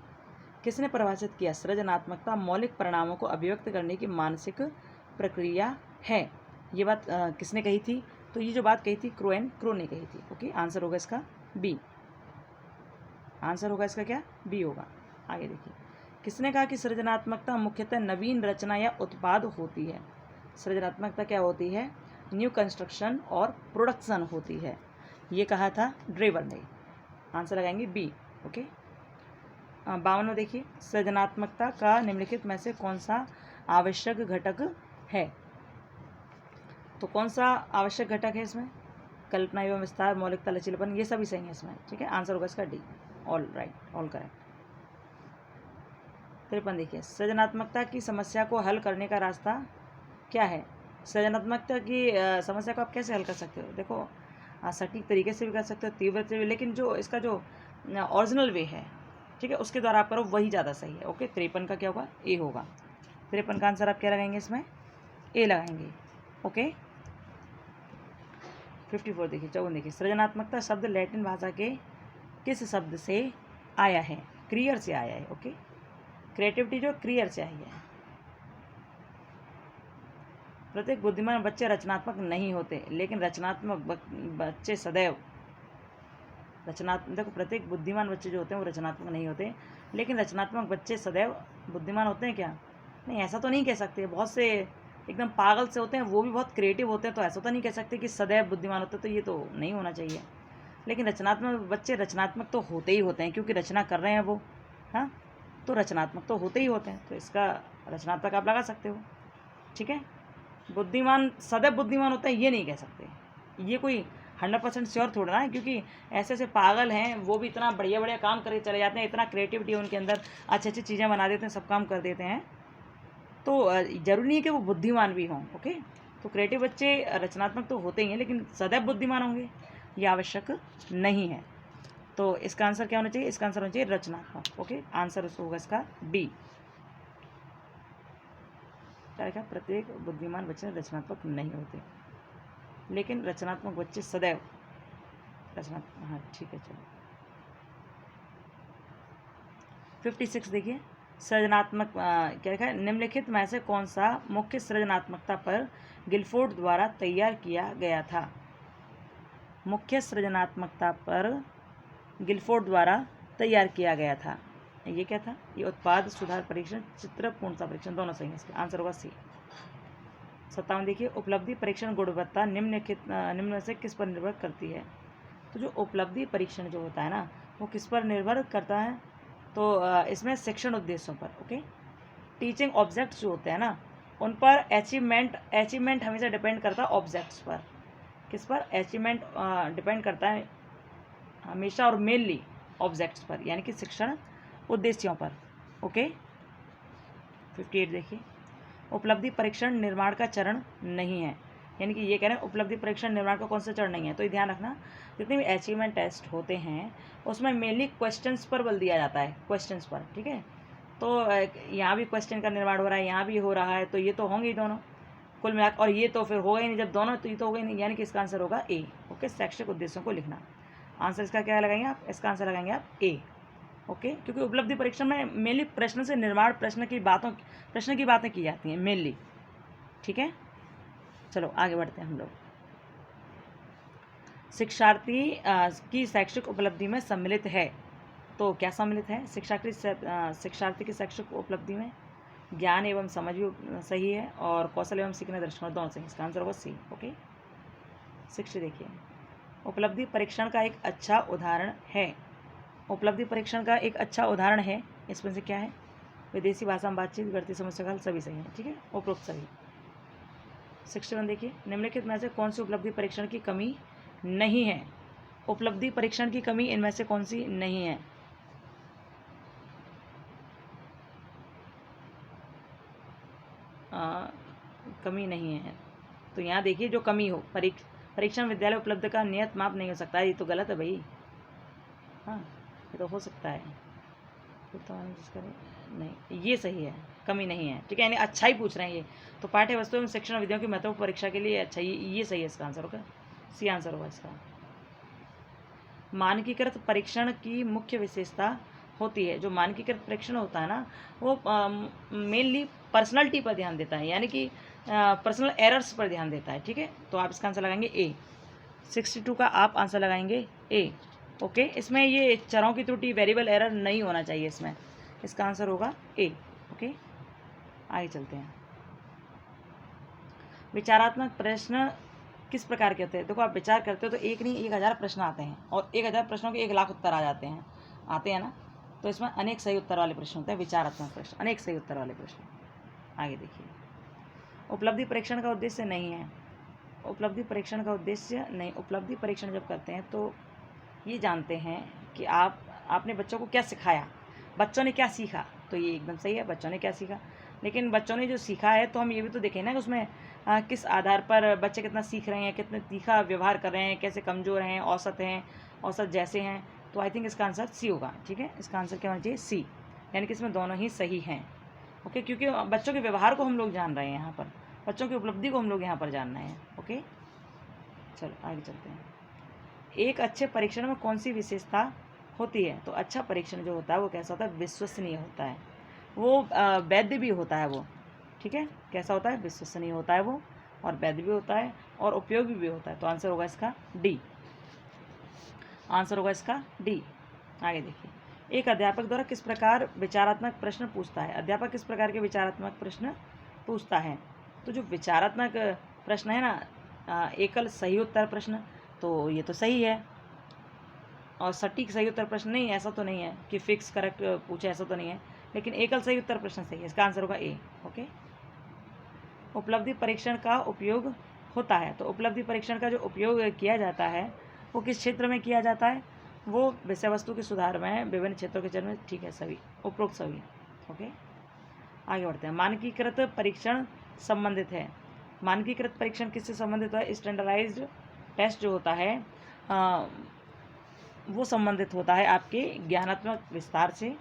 किसने परिभाषित किया, सृजनात्मकता मौलिक परिणामों को अभिव्यक्त करने की मानसिक प्रक्रिया है। ये बात किसने कही थी, तो ये जो बात कही थी क्रो ने कही थी। ओके, आंसर होगा इसका B। आंसर होगा इसका क्या, B होगा। आगे देखिए, किसने कहा कि सृजनात्मकता मुख्यतः नवीन रचना या उत्पाद होती है। सृजनात्मकता क्या होती है, न्यू कंस्ट्रक्शन और प्रोडक्शन होती है। ये कहा था ड्रेवर ने। आंसर लगाएंगे B। ओके, 52 में देखिए, सृजनात्मकता का निम्नलिखित में से कौन सा आवश्यक घटक है। तो कौन सा आवश्यक घटक है इसमें, कल्पना एवं विस्तार, मौलिकता, लचीलापन, ये सभी सही है इसमें। ठीक है, आंसर होगा इसका D। All right, all correct. 53 देखिए, सृजनात्मकता की समस्या को हल करने का रास्ता क्या है। सृजनात्मकता की समस्या को आप कैसे हल कर सकते हो, देखो सटीक तरीके से भी कर सकते हो, तीव्र से भी, लेकिन जो इसका जो ओरिजिनल वे है, ठीक है, उसके द्वारा आप करो वही ज़्यादा सही है। ओके, 53 का क्या होगा, A होगा। 53 का आंसर आप क्या लगाएंगे इसमें, A लगाएंगे। ओके, 54 देखिए, 54 देखिए, सृजनात्मकता शब्द लैटिन भाषा के किस शब्द से आया है, क्रियर से आया है। ओके, क्रिएटिविटी जो क्रियर से आई है। प्रत्येक बुद्धिमान बच्चे रचनात्मक नहीं होते, लेकिन रचनात्मक बच्चे सदैव रचनात्मक, देखो प्रत्येक बुद्धिमान बच्चे जो होते हैं वो रचनात्मक नहीं होते, लेकिन रचनात्मक बच्चे सदैव बुद्धिमान होते हैं क्या? नहीं, ऐसा तो नहीं कह सकते। बहुत से एकदम पागल से होते हैं, वो भी बहुत क्रिएटिव होते हैं, तो ऐसा तो नहीं कह सकते कि सदैव बुद्धिमान होते, तो ये तो नहीं होना चाहिए। लेकिन रचनात्मक बच्चे रचनात्मक तो होते ही होते हैं, क्योंकि रचना कर रहे हैं वो, हाँ, तो रचनात्मक तो होते ही होते हैं, तो इसका रचनात्मक आप लगा सकते हो। ठीक है, बुद्धिमान सदैव बुद्धिमान होता है ये नहीं कह सकते, ये कोई 100% श्योर थोड़ा ना है, क्योंकि ऐसे ऐसे पागल हैं, वो भी इतना बढ़िया बढ़िया काम करके चले जाते हैं, इतना क्रिएटिविटी है उनके अंदर, अच्छी अच्छी चीज़ें बना देते हैं, सब काम कर देते हैं, तो ज़रूरी नहीं है कि वो बुद्धिमान भी हों। ओके, तो क्रिएटिव बच्चे रचनात्मक तो होते ही हैं, लेकिन सदैव बुद्धिमान होंगे ये आवश्यक नहीं है। तो इसका आंसर क्या होना चाहिए? इसका आंसर होना चाहिए रचनात्मक। ओके, आंसर होगा इसका बी। क्या लिखा? प्रत्येक बुद्धिमान बच्चे रचनात्मक नहीं होते, लेकिन रचनात्मक बच्चे सदैव रचनात्मक, हाँ ठीक है। चलो 56 देखिए, सृजनात्मक क्या लिखा है? निम्नलिखित में से कौन सा मुख्य सृजनात्मकता पर गिलफोर्ड द्वारा तैयार किया गया था? मुख्य सृजनात्मकता पर गिलफोर्ड द्वारा तैयार किया गया था, ये क्या था? ये उत्पाद सुधार परीक्षण, चित्र पूर्णता परीक्षण, दोनों सही है। इसका आंसर होगा सी। 57 देखिए, उपलब्धि परीक्षण गुणवत्ता निम्न से किस पर निर्भर करती है? तो जो उपलब्धि परीक्षण जो होता है ना, वो किस पर निर्भर करता है? तो इसमें शिक्षण उद्देश्यों पर। ओके, टीचिंग ऑब्जेक्ट्स जो होते हैं ना, उन पर अचीवमेंट हमेशा डिपेंड करता है ऑब्जेक्ट्स पर। किस पर? अचीवमेंट डिपेंड करता है हमेशा और मेनली ऑब्जेक्ट्स पर, यानी कि शिक्षण उद्देश्यों पर। ओके, 58 देखिए, उपलब्धि परीक्षण निर्माण का चरण नहीं है, यानी कि ये कह रहे हैं उपलब्धि परीक्षण निर्माण का कौन सा चरण नहीं है? तो ये ध्यान रखना, जितने भी अचीवमेंट टेस्ट होते हैं उसमें मेनली क्वेश्चंस पर बल दिया जाता है, क्वेश्चंस पर। ठीक है, तो यहाँ भी क्वेश्चन का निर्माण हो रहा है, यहाँ भी हो रहा है, तो ये तो होंगे ही दोनों कुल मिलाकर, और ये तो फिर होगा ही नहीं जब दोनों, तो ये तो होगा ही नहीं, यानी कि इसका आंसर होगा ए। ओके, शैक्षिक उद्देश्यों को लिखना। आंसर इसका क्या लगाएंगे आप? इसका आंसर लगाएंगे आप ए। ओके, क्योंकि उपलब्धि परीक्षण में मेनली प्रश्न से निर्माण, प्रश्न की बातें की जाती हैं मेनली। ठीक है, चलो आगे बढ़ते हैं हम लोग। शिक्षार्थी की शैक्षिक उपलब्धि में सम्मिलित है, तो क्या सम्मिलित है? शिक्षार्थी की शैक्षिक उपलब्धि में ज्ञान एवं समझ भी सही है, और कौशल एवं सीखने दृष्टिकोण दोनों सही। इसका आंसर होगा सी। ओके, 60 देखिए, उपलब्धि परीक्षण का एक अच्छा उदाहरण है। उपलब्धि परीक्षण का एक अच्छा उदाहरण है, इसमें से क्या है? विदेशी भाषा में बातचीत, गणितीय समस्या का हल, सभी सही है। ठीक है, उपरोक्त सभी। 61 देखिए, निम्नलिखित में से कौन सी उपलब्धि परीक्षण की कमी नहीं है? उपलब्धि परीक्षण की कमी इनमें से कौन सी नहीं है? कमी नहीं है, तो यहाँ देखिए, जो कमी हो, परीक्षण विद्यालय उपलब्ध का नियत माप नहीं हो सकता, ये तो गलत है भाई। हाँ, ये तो हो सकता है, तो नहीं, ये सही है, कमी नहीं है। ठीक है, यानी अच्छा ही पूछ रहे हैं ये, तो पाठ्य वस्तु एवं शिक्षण विधियों की महत्वपूर्ण परीक्षा के लिए अच्छा, ये सही है। इसका आंसर होगा सी। आंसर होगा इसका। मानकीकृत परीक्षण की मुख्य विशेषता होती है, जो मानकीकृत परीक्षण होता है ना, वो मेनली पर्सनैलिटी पर ध्यान देता है, यानी कि पर्सनल एरर्स पर ध्यान देता है। ठीक है, तो आप इसका आंसर लगाएंगे ए। 62 का आप आंसर लगाएंगे ए। ओके, इसमें ये चरों की त्रुटि, वेरिएबल एरर नहीं होना चाहिए इसमें, इसका आंसर होगा ए। ओके, आगे चलते हैं। विचारात्मक प्रश्न किस प्रकार के होते हैं? देखो, आप विचार करते हो तो एक नहीं 1000 प्रश्न आते हैं, और 1000 प्रश्नों के 1 लाख उत्तर आ जाते हैं, आते हैं ना, तो इसमें अनेक सही उत्तर वाले प्रश्न होते हैं, विचारात्मक प्रश्न, अनेक सही उत्तर वाले प्रश्न। आगे देखिए, उपलब्धि परीक्षण का उद्देश्य नहीं है। उपलब्धि परीक्षण का उद्देश्य नहीं, उपलब्धि परीक्षण जब करते हैं तो ये जानते हैं कि आपने बच्चों को क्या सिखाया, बच्चों ने क्या सीखा, तो ये एकदम सही है, बच्चों ने क्या सीखा। लेकिन बच्चों ने जो सीखा है, तो हम ये भी तो देखें ना कि उसमें किस आधार पर बच्चे कितना सीख रहे हैं, कितने तीखा व्यवहार कर रहे हैं, कैसे कमज़ोर हैं, औसत जैसे हैं। तो आई थिंक इसका आंसर सी होगा। ठीक है, इसका आंसर क्या होना चाहिए? सी, यानी कि इसमें दोनों ही सही हैं। ओके, क्योंकि बच्चों के व्यवहार को हम लोग जान रहे हैं यहाँ पर, बच्चों की उपलब्धि को हम लोग यहाँ पर जान रहे हैं। ओके, चलो आगे चलते हैं। एक अच्छे परीक्षण में कौन सी विशेषता होती है? तो अच्छा परीक्षण जो होता है वो कैसा होता है? विश्वसनीय होता है, वो वैध भी होता है वो। ठीक है, कैसा होता है? विश्वसनीय होता है वो, और वैध भी होता है, और उपयोगी भी होता है। तो आंसर होगा इसका डी। आंसर होगा इसका डी। आगे देखिए, एक अध्यापक द्वारा किस प्रकार विचारात्मक प्रश्न पूछता है। अध्यापक किस प्रकार के विचारात्मक प्रश्न पूछता है। तो जो विचारात्मक प्रश्न है ना, एकल सही उत्तर प्रश्न, तो ये तो सही है। और सटीक सही उत्तर प्रश्न नहीं, ऐसा तो नहीं है कि फिक्स करेक्ट पूछे, ऐसा तो नहीं है, लेकिन एकल सही उत्तर प्रश्न सही है। इसका आंसर होगा ए। ओके। उपलब्धि परीक्षण का उपयोग होता है। तो उपलब्धि परीक्षण का जो उपयोग किया जाता है वो किस क्षेत्र में किया जाता है। वो विषय वस्तु के सुधार में विभिन्न क्षेत्रों के चरण में। ठीक है, सभी उपरोक्त सभी। ओके, आगे बढ़ते हैं। मानकीकृत परीक्षण संबंधित है। मानकीकृत परीक्षण किससे संबंधित है। स्टैंडर्डाइज्ड टेस्ट जो होता है वो संबंधित होता है आपके ज्ञानात्मक विस्तार से,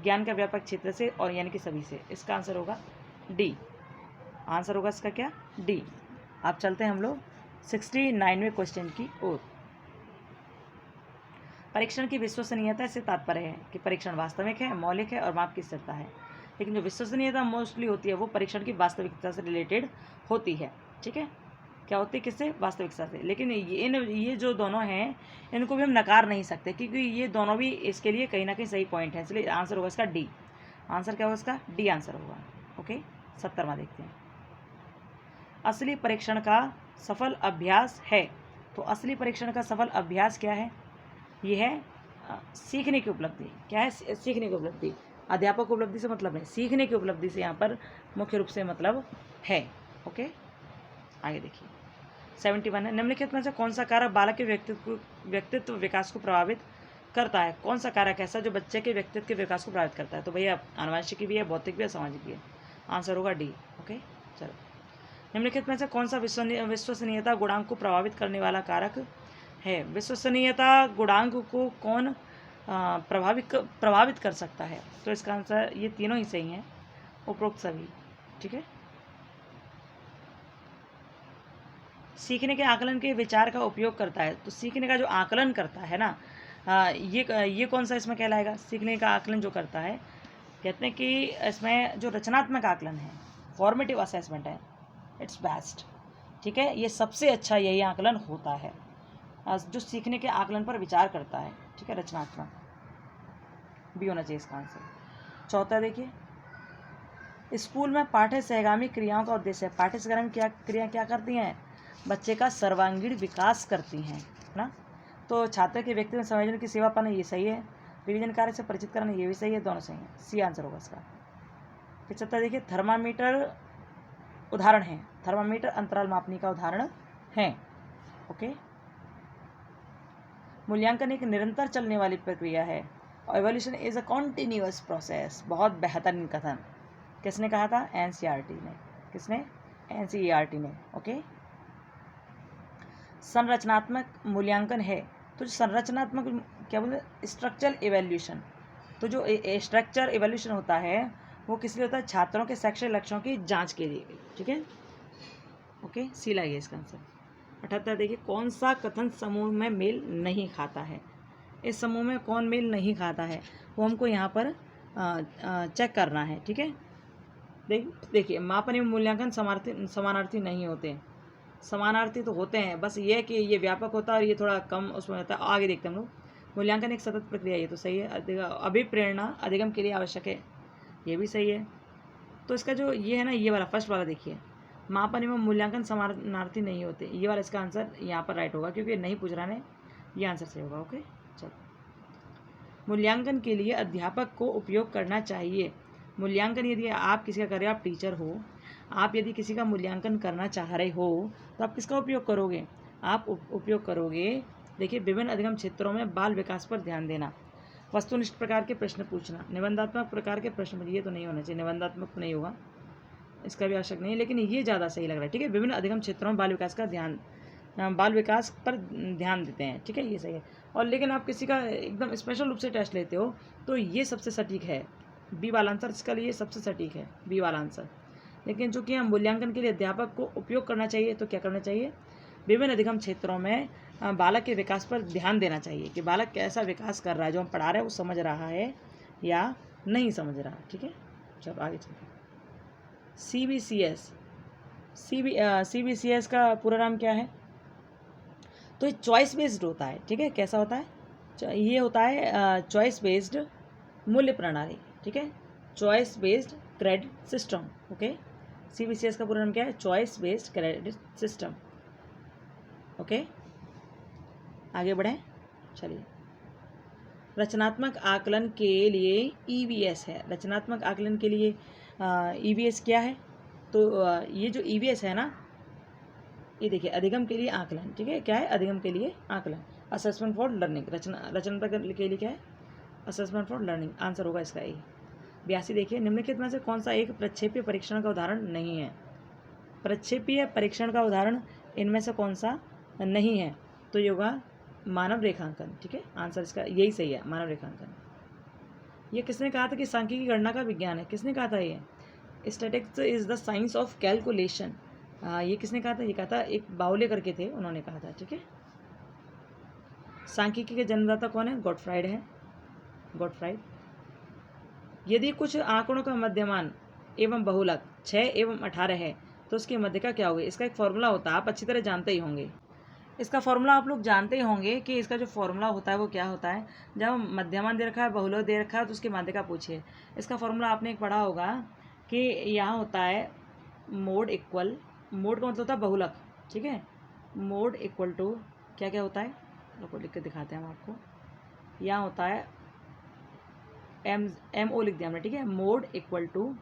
ज्ञान का व्यापक क्षेत्र से, और यानी कि सभी से। इसका आंसर होगा डी। आंसर होगा इसका क्या, डी। अब चलते हैं हम लोग 69वें क्वेश्चन की ओर। परीक्षण की विश्वसनीयता से तात्पर्य है कि परीक्षण वास्तविक है, मौलिक है और माप की स्थिरता है। लेकिन जो विश्वसनीयता मोस्टली होती है वो परीक्षण की वास्तविकता से रिलेटेड होती है। ठीक है, क्या होती है, किससे, वास्तविकता से। लेकिन ये जो दोनों हैं इनको भी हम नकार नहीं सकते, क्योंकि ये दोनों भी इसके लिए कहीं ना कहीं सही पॉइंट है। इसलिए आंसर होगा इसका डी। आंसर क्या होगा इसका, डी आंसर होगा। ओके, 70वां देखते हैं। असली परीक्षण का सफल अभ्यास है। तो असली परीक्षण का सफल अभ्यास क्या है, ये है सीखने की उपलब्धि। क्या है, सीखने की उपलब्धि। अध्यापक उपलब्धि से मतलब नहीं, सीखने की उपलब्धि से यहाँ पर मुख्य रूप से मतलब है। ओके, आगे देखिए 71 है। निम्नलिखित में से कौन सा कारक बालक के व्यक्तित्व विकास को प्रभावित करता है। कौन सा कारक ऐसा जो बच्चे के व्यक्तित्व के विकास को प्रभावित करता है। तो भैया आनुवंशिकी भी है, भौतिक भी है, सामाजिक भी है। आंसर होगा डी। ओके, चलो। निम्नलिखित में से कौन सा विश्वसनीयता गुणांक को प्रभावित करने वाला कारक है। विश्वसनीयता गुणांक को कौन प्रभावित कर सकता है। तो इसका आंसर ये तीनों ही सही हैं, उपरोक्त सभी। ठीक है, सीखने के आकलन के विचार का उपयोग करता है। तो सीखने का जो आकलन करता है ना, ये कौन सा इसमें कहलाएगा। सीखने का आकलन जो करता है, कहते हैं कि इसमें जो रचनात्मक आकलन है, फॉर्मेटिव असेसमेंट है, इट्स बेस्ट। ठीक है, ये सबसे अच्छा यही आकलन होता है जो सीखने के आकलन पर विचार करता है। ठीक है, रचनात्मक भी होना चाहिए इसका आंसर। चौथा देखिए, स्कूल में पाठ्य सहगामी क्रियाओं का उद्देश्य है। पाठ्य सहगामी क्रिया क्या करती हैं, बच्चे का सर्वांगीण विकास करती हैं ना। तो छात्र के व्यक्तिगत संयोजन की सेवा पाना, ये सही है। रिवीजन कार्य से परिचित कराना, ये भी सही है, दोनों सही है। सी आंसर होगा इसका। 75 देखिए, थर्मामीटर उदाहरण है। थर्मामीटर अंतराल मापने का उदाहरण है। ओके, मूल्यांकन एक निरंतर चलने वाली प्रक्रिया है। Evolution is a continuous process. बहुत बेहतरीन कथन किसने कहा था, एनसीईआरटी ने। किसने, एनसीईआरटी ने। ओके, संरचनात्मक मूल्यांकन है। तो जो संरचनात्मक क्या बोलते, स्ट्रक्चरल इवैल्यूएशन। तो जो स्ट्रक्चर इवैल्यूएशन होता है वो किस लिए होता है, छात्रों के शैक्षणिक लक्ष्यों की जांच के लिए। ठीक है, ओके, सी लाइए इसका आंसर। 78 देखिए, कौन सा कथन समूह में मेल नहीं खाता है। इस समूह में कौन मेल नहीं खाता है वो हमको यहाँ पर चेक करना है। ठीक है, देखिए, मापन एवं मूल्यांकन समानार्थी नहीं होते। समानार्थी तो होते हैं, बस ये कि ये व्यापक होता है और ये थोड़ा कम उसमें होता है। आगे देखते हैं हम लोग। मूल्यांकन एक सतत प्रक्रिया, ये तो सही है। अभिप्रेरणा अधिगम के लिए आवश्यक है, ये भी सही है। तो इसका जो ये है ना, ये वाला फर्स्ट वाला देखिए, मापन एवं मूल्यांकन समानार्थी नहीं होते, ये वाला इसका आंसर यहाँ पर राइट होगा, क्योंकि नहीं पूछ रहा है, ये आंसर सही होगा। ओके, चलो। मूल्यांकन के लिए अध्यापक को उपयोग करना चाहिए। मूल्यांकन यदि आप किसी का कर रहे हो, आप टीचर हो, आप यदि किसी का मूल्यांकन करना चाह रहे हो तो आप किसका उपयोग करोगे, आप उपयोग करोगे। देखिए, विभिन्न अधिगम क्षेत्रों में बाल विकास पर ध्यान देना, वस्तुनिष्ठ प्रकार के प्रश्न पूछना, निबंधात्मक प्रकार के प्रश्न। ये तो नहीं होना चाहिए, निबंधात्मक तो नहीं होगा, इसका भी आवश्यक नहीं है, लेकिन ये ज़्यादा सही लग रहा है। ठीक है, विभिन्न अधिगम क्षेत्रों में बाल विकास पर ध्यान देते हैं। ठीक है, ये सही है। और लेकिन आप किसी का एकदम स्पेशल रूप से टेस्ट लेते हो तो ये सबसे सटीक है, बी वाला आंसर इसका लिए सबसे सटीक है, बी वाला आंसर। लेकिन जो कि हम मूल्यांकन के लिए अध्यापक को उपयोग करना चाहिए, तो क्या करना चाहिए, विभिन्न अधिगम क्षेत्रों में बालक के विकास पर ध्यान देना चाहिए कि बालक कैसा विकास कर रहा है, जो हम पढ़ा रहे हैं वो समझ रहा है या नहीं समझ रहा। ठीक है, चलो आगे चलते हैं। CBCS का पूरा नाम क्या है, तो ये चॉइस बेस्ड होता है। ठीक है, कैसा होता है, ये होता है चॉइस बेस्ड मूल्य प्रणाली, ठीक है, choice based credit system. Okay, CBCS का पूरा नाम क्या है? Choice based credit system. Okay, आगे बढ़ें, चलिए। रचनात्मक आकलन के लिए EVS है। रचनात्मक आकलन के लिए EVS क्या है? तो ये जो EVS है ना, ये देखिए, अधिगम के लिए आकलन, ठीक है, क्या है? अधिगम के लिए आकलन, असेसमेंट फॉर लर्निंग। रचनात्मक के लिए क्या है? Assessment for learning. आंसर होगा इसका ए। 82 देखिए, निम्नलिखित में से कौन सा एक प्रक्षेपीय परीक्षण का उदाहरण नहीं है? प्रक्षेपीय परीक्षण का उदाहरण इनमें से कौन सा नहीं है? तो ये होगा मानव रेखांकन, ठीक है, आंसर इसका यही सही है, मानव रेखांकन। ये किसने कहा था कि सांख्यिकी गणना का विज्ञान है? किसने कहा था ये? Statistics is the science of calculation. ये किसने कहा था? ये कहा था एक बाउले करके थे, उन्होंने कहा था, ठीक है। सांख्यिकी के जन्मदाता कौन है? गॉटफ्राइड है, गॉटफ्राइड। यदि कुछ आंकड़ों का मध्यमान एवं बहुलक 6 एवं 18 है तो उसकी मध्य का क्या होगा? इसका एक फॉर्मूला होता है, आप अच्छी तरह जानते ही होंगे। इसका फॉर्मूला आप लोग जानते ही होंगे कि इसका जो फॉर्मूला होता है वो क्या होता है। जब मध्यमान दे रखा है, बहुलक दे रखा है, तो उसकी माध्य का पूछिए। इसका फॉर्मूला आपने एक पढ़ा होगा कि यहाँ होता है मोड इक्वल, मोड का मतलब होता है बहुलक, ठीक है, मोड इक्वल टू क्या क्या होता है, लोग लिख के दिखाते हैं हम आपको। यहाँ होता है MO लिख दिया हमने, ठीक है, मोड इक्वल टू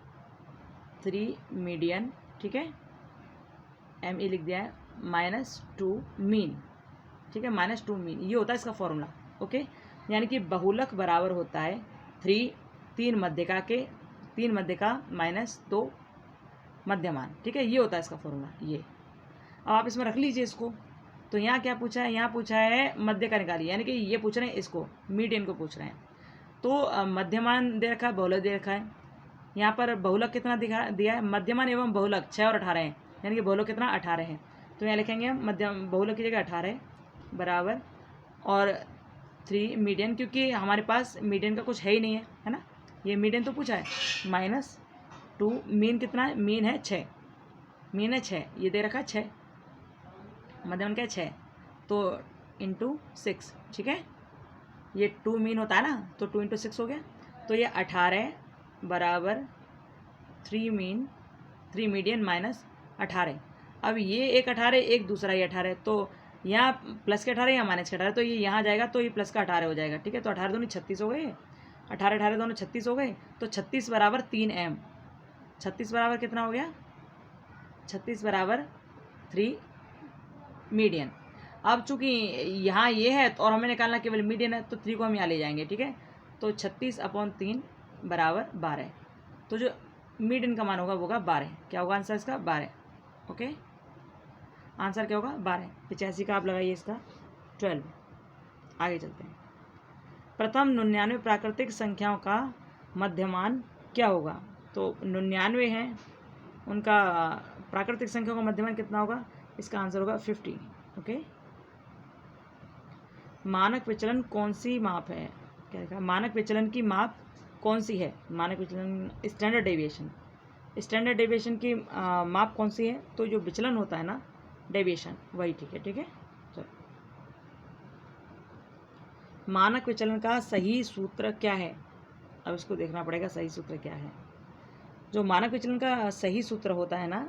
3 मीडियन, ठीक है, ME लिख दिया है, -2 मीन, ठीक है, -2 मीन, ये होता है इसका फॉर्मूला। ओके, यानी कि बहुलक बराबर होता है 3 मध्यका के, 3 मध्यका -2 मध्यमान, ठीक है, ये होता है इसका फॉर्मूला। ये अब आप इसमें रख लीजिए इसको। तो यहाँ क्या पूछा है? यहाँ पूछा है मध्य का निकालिए, यानी कि ये पूछ रहे हैं इसको, मीडियन को पूछ रहे हैं। तो मध्यमान दे रखा है, बहुलक दे रखा है। यहाँ पर बहुलक कितना दिया है? मध्यमान एवं बहुलक 6 और 18 है, यानी कि बहुलक कितना? 18 है। तो यहाँ लिखेंगे हम मध्यम बहुलक की जगह 18 बराबर और 3 मीडियन, क्योंकि हमारे पास मीडियन का कुछ है ही नहीं है ना, ये मीडियन तो पूछा है, -2 मीन कितना है? मीन है 6, मीन है 6, ये दे रखा है 6, मध्यमान क्या है? 6, तो इंटू 6, ठीक है, ये 2 मीन होता है ना, तो 2 × 6 हो गया। तो ये 18 बराबर 3 मीन, 3 मीडियन -18। अब ये एक 18, एक दूसरा ही 18, तो यहाँ प्लस के 18 या माइनस के 18, तो ये यहाँ जाएगा तो ये प्लस का 18 हो जाएगा, ठीक है। तो 18 दोनों 36 हो गए, 18 18 दोनों 36 हो गए, तो 36 बराबर 3m, 36 बराबर कितना हो गया? 36 बराबर 3 मीडियन। अब चूंकि यहाँ ये है और हमें निकालना केवल मीडियन है, तो 3 को हम यहाँ ले जाएंगे, ठीक है। तो 36/3 बराबर 12, तो जो मीडियन का मान होगा वो होगा 12। क्या होगा आंसर इसका? 12। ओके, आंसर क्या होगा? 12। 85 का आप लगाइए इसका 12। आगे चलते हैं। प्रथम 99 प्राकृतिक संख्याओं का मध्यमान क्या होगा? तो 99 है, उनका प्राकृतिक संख्याओं का मध्यमान कितना होगा? इसका आंसर होगा 50। ओके, मानक विचलन कौन सी माप है? क्या लिखा? मानक विचलन की माप कौन सी है? मानक विचलन स्टैंडर्ड डेविएशन, स्टैंडर्ड डेविएशन की माप कौन सी है? तो जो विचलन होता है ना, डेविएशन, वही, ठीक है, ठीक है। चलो, मानक विचलन का सही सूत्र क्या है? अब इसको देखना पड़ेगा सही सूत्र क्या है। जो मानक विचलन का सही सूत्र होता है ना,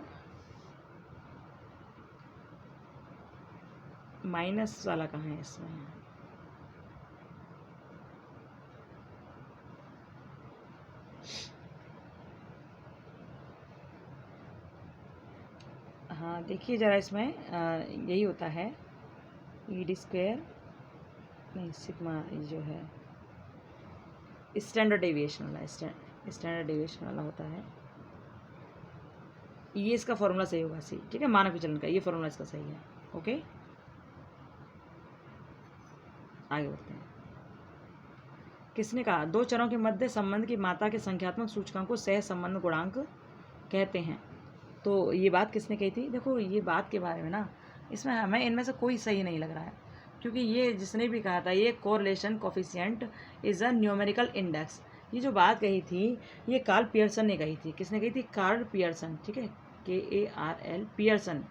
माइनस वाला कहाँ है इसमें? हाँ, देखिए ज़रा इसमें यही होता है, E² नहीं, सिग्मा जो है स्टैंडर्ड डेविएशन वाला, स्टैंडर्ड डेविएशन वाला होता है। ये इसका फॉर्मूला सही होगा सी, ठीक है, मानक विचलन का ये फॉर्मूला इसका सही है। ओके, आगे बढ़ते हैं। किसने कहा? दो चरों के मध्य संबंध की मात्रा के संख्यात्मक सूचकांक को सह संबंध गुणांक कहते हैं। तो ये बात किसने कही थी? देखो, ये बात के बारे में ना, इसमें हमें इनमें से कोई सही नहीं लग रहा है, क्योंकि ये जिसने भी कहा था, ये correlation coefficient is a numerical index, ये जो बात कही थी ये कार्ल पियर्सन ने कही थी। किसने कही थी? कार्ल पियर्सन, ठीक है, KARL पियर्सन,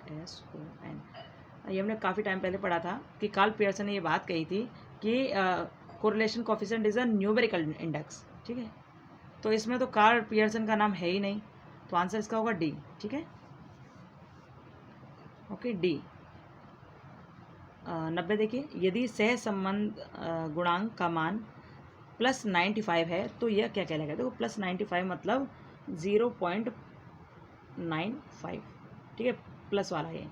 RSON। ये हमने काफ़ी टाइम पहले पढ़ा था कि कार्ल पियर्सन ने ये बात कही थी कि correlation coefficient is a numerical index, ठीक है। तो इसमें तो कार्ल पियर्सन का नाम है ही नहीं, तो आंसर इसका होगा डी, ठीक है। Okay, D. 90 देखिए, यदि सहसंबंध गुणांक का मान +95 है तो यह क्या कहलाएगा। देखो +95 मतलब 0.95, ठीक है, प्लस वाला ये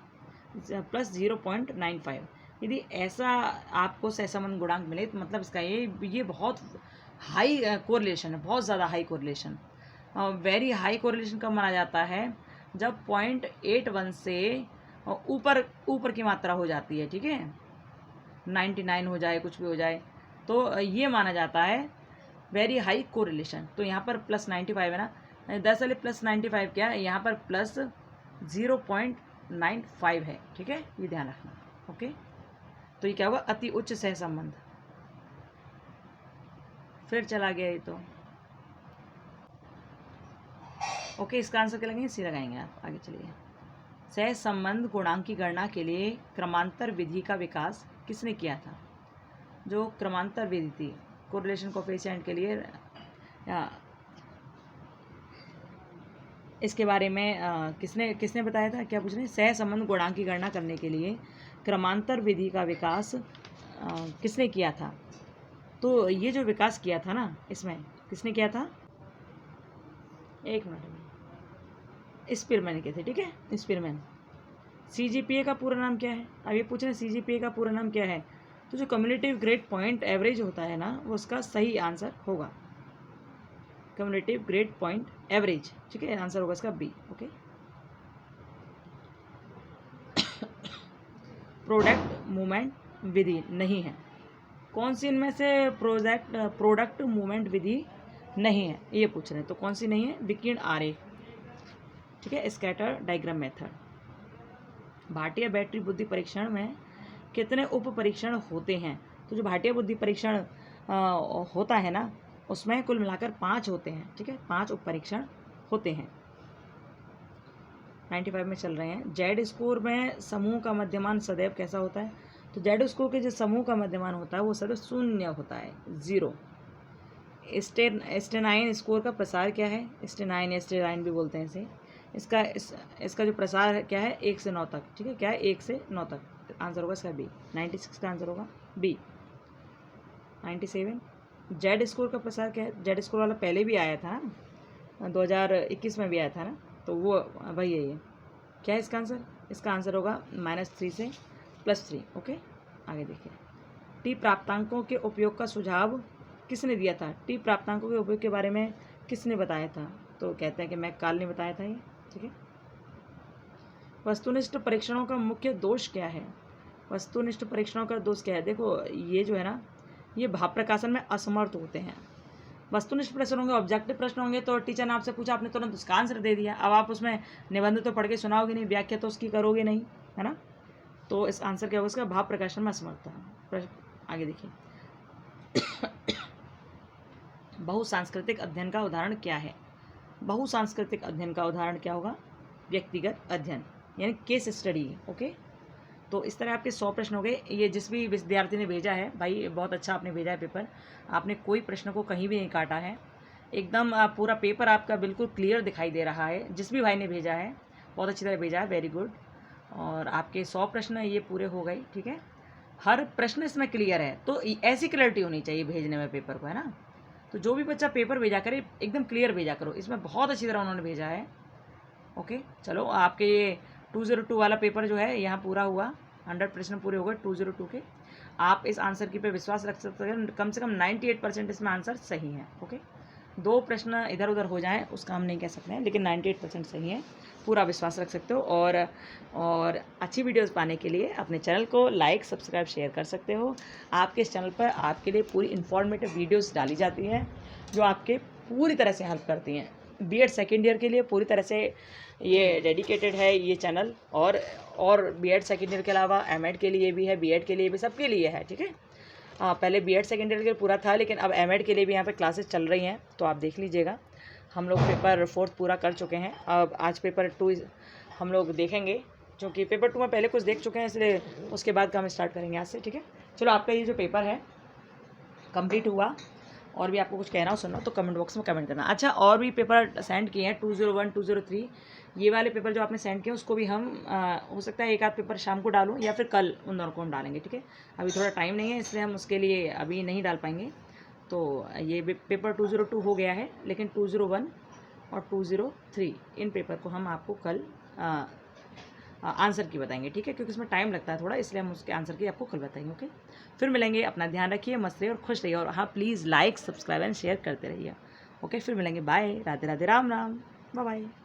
+0.95। यदि ऐसा आपको सहसंबंध गुणांक मिले तो मतलब इसका ये बहुत हाई कोरिलेशन है, बहुत ज़्यादा high correlation. Very high correlation कब माना जाता है, जब 0.81 से ऊपर की मात्रा हो जाती है, ठीक है, 99 हो जाए, कुछ भी हो जाए, तो ये माना जाता है वेरी हाई कोरिलेशन। तो यहाँ पर +95 है ना, दरअसल +95 क्या है, यहाँ पर +0.95 है, ठीक है, ये ध्यान रखना। ओके, तो ये क्या होगा, अति उच्च सहसंबंध। फिर चला गया ये तो। ओके, इसका आंसर क्या लगेंगे, सी लगाएंगे आप। आगे चलिए। सहसंबंध गुणांक की गणना के लिए क्रमांतर विधि का विकास किसने किया था। जो क्रमांतर विधि थी कोरिलेशन कोफिशिएंट के लिए, इसके बारे में किसने बताया था, क्या पूछ रहे हैं, सहसंबंध गुणांक की गणना करने के लिए क्रमांतर विधि का विकास किसने किया था। तो ये जो विकास किया था ना, इसमें किसने किया था, एक मिनट में, स्पीरमैन के थे, ठीक है, स्पीरमैन। CGPA का पूरा नाम क्या है, अब ये पूछ रहे हैं CGPA का पूरा नाम क्या है। तो जो कम्युलेटिव ग्रेड पॉइंट एवरेज होता है ना, वो उसका सही आंसर होगा कम्युलेटिव ग्रेड पॉइंट एवरेज, ठीक है, आंसर होगा इसका बी। ओके, प्रोडक्ट मूवमेंट विधि नहीं है, कौन सी इनमें से प्रोडक्ट मूवमेंट विधि नहीं है, ये पूछ रहे हैं। तो कौन सी नहीं है, विकिरण आरेख, ठीक है, scatter diagram method. Bhatia battery बुद्धि परीक्षण में कितने उप परीक्षण होते हैं। तो जो भाटिया बुद्धि परीक्षण होता है ना, उसमें कुल मिलाकर 5 होते हैं, ठीक है, 5 उप परीक्षण होते हैं। 95 में चल रहे हैं। जेड स्कोर में समूह का मध्यमान सदैव कैसा होता है। तो जेड स्कोर के जो समूह का मध्यमान होता है वो सदैव 0 होता है, 0। स्टेनाइन स्कोर का प्रसार क्या है, स्टेनाइन भी बोलते हैं इसे। इसका जो प्रसार है क्या है, 1 से 9 तक, ठीक है, क्या है, 1 से 9 तक, आंसर होगा इसका बी। 96 का आंसर होगा बी। 97 जेड स्कोर का प्रसार क्या है। जेड स्कोर वाला पहले भी आया था ना, 2021 में भी आया था ना, तो वो वही है ये। क्या है इसका आंसर, इसका आंसर होगा -3 से +3। ओके, आगे देखिए। टी प्राप्तांकों के उपयोग का सुझाव किसने दिया था। टी प्राप्तांकों के उपयोग के बारे में किसने बताया था। तो कहते हैं कि मैककाल ने बताया था ये, ठीक है। वस्तुनिष्ठ परीक्षणों का मुख्य दोष क्या है। वस्तुनिष्ठ परीक्षणों का दोष क्या है। देखो ये जो है ना, ये भाव प्रकाशन में असमर्थ होते हैं। वस्तुनिष्ठ प्रश्न होंगे, ऑब्जेक्टिव प्रश्न होंगे, तो टीचर ने आपसे पूछा, आपने तुरंत उसका आंसर दे दिया। अब आप उसमें निबंध तो पढ़ के सुनाओगे नहीं, व्याख्या तो उसकी करोगे नहीं, है ना। तो इस आंसर क्या होगा इसका, भाव प्रकाशन में असमर्थता। आगे देखिए। बहुसांस्कृतिक अध्ययन का उदाहरण क्या है। बहुसांस्कृतिक अध्ययन का उदाहरण क्या होगा, व्यक्तिगत अध्ययन, यानी केस स्टडी। ओके, तो इस तरह आपके 100 प्रश्न हो गए। ये जिस भी विद्यार्थी ने भेजा है, भाई बहुत अच्छा आपने भेजा है पेपर, आपने कोई प्रश्न को कहीं भी नहीं काटा है, एकदम पूरा पेपर आपका बिल्कुल क्लियर दिखाई दे रहा है। जिस भी भाई ने भेजा है बहुत अच्छी तरह भेजा है, वेरी गुड। और आपके 100 प्रश्न ये पूरे हो गए, ठीक है, हर प्रश्न इसमें क्लियर है। तो ऐसी क्लैरिटी होनी चाहिए भेजने में पेपर को, है ना। तो जो भी बच्चा पेपर भेजा करे एकदम क्लियर भेजा करो, इसमें बहुत अच्छी तरह उन्होंने भेजा है। ओके, चलो आपके ये 202 वाला पेपर जो है यहाँ पूरा हुआ, 100 प्रश्न पूरे हो गए 202 के। आप इस आंसर की पे विश्वास रख सकते हैं, कम से कम 98% इसमें आंसर सही है। ओके, 2 प्रश्न इधर उधर हो जाएं उसका हम नहीं कह सकते हैं, लेकिन 98% सही है, पूरा विश्वास रख सकते हो। और अच्छी वीडियोस पाने के लिए अपने चैनल को लाइक, सब्सक्राइब, शेयर कर सकते हो। आपके इस चैनल पर आपके लिए पूरी इन्फॉर्मेटिव वीडियोस डाली जाती हैं जो आपके पूरी तरह से हेल्प करती हैं। बीएड सेकेंड ईयर के लिए पूरी तरह से ये डेडिकेटेड है ये चैनल, और बीएड सेकेंड ईयर के अलावा एमएड के लिए भी है, बीएड के लिए भी, सबके लिए है, ठीक है। पहले बीएड सेकेंड ईयर के लिए पूरा था, लेकिन अब एमएड के लिए भी यहाँ पे क्लासेस चल रही हैं, तो आप देख लीजिएगा। हम लोग पेपर 4 पूरा कर चुके हैं, अब आज पेपर 2 हम लोग देखेंगे, क्योंकि पेपर 2 में पहले कुछ देख चुके हैं, इसलिए उसके बाद का हम स्टार्ट करेंगे आज से, ठीक है। चलो आपका ये जो पेपर है कंप्लीट हुआ, और भी आपको कुछ कहना हो सुनना तो कमेंट बॉक्स में कमेंट करना। अच्छा, और भी पेपर सेंड किए हैं 201 203, ये वाले पेपर जो आपने सेंड किए उसको भी हम हो सकता है एक आध पेपर शाम को डालूँ या फिर कल उन दोनों को हम डालेंगे, ठीक है। अभी थोड़ा टाइम नहीं है, इसलिए हम उसके लिए अभी नहीं डाल पाएंगे। तो ये पेपर 202 हो गया है, लेकिन 201 और 203 इन पेपर को हम आपको कल आंसर की बताएंगे, ठीक है, क्योंकि इसमें टाइम लगता है थोड़ा, इसलिए हम उसके आंसर की आपको कल बताएंगे। ओके, फिर मिलेंगे। अपना ध्यान रखिए, मस्त रहिए और खुश रहिए, और हाँ please like subscribe and share करते रहिए। ओके, फिर मिलेंगे। Bye, Radhe Radhe, Ram Ram, bye bye.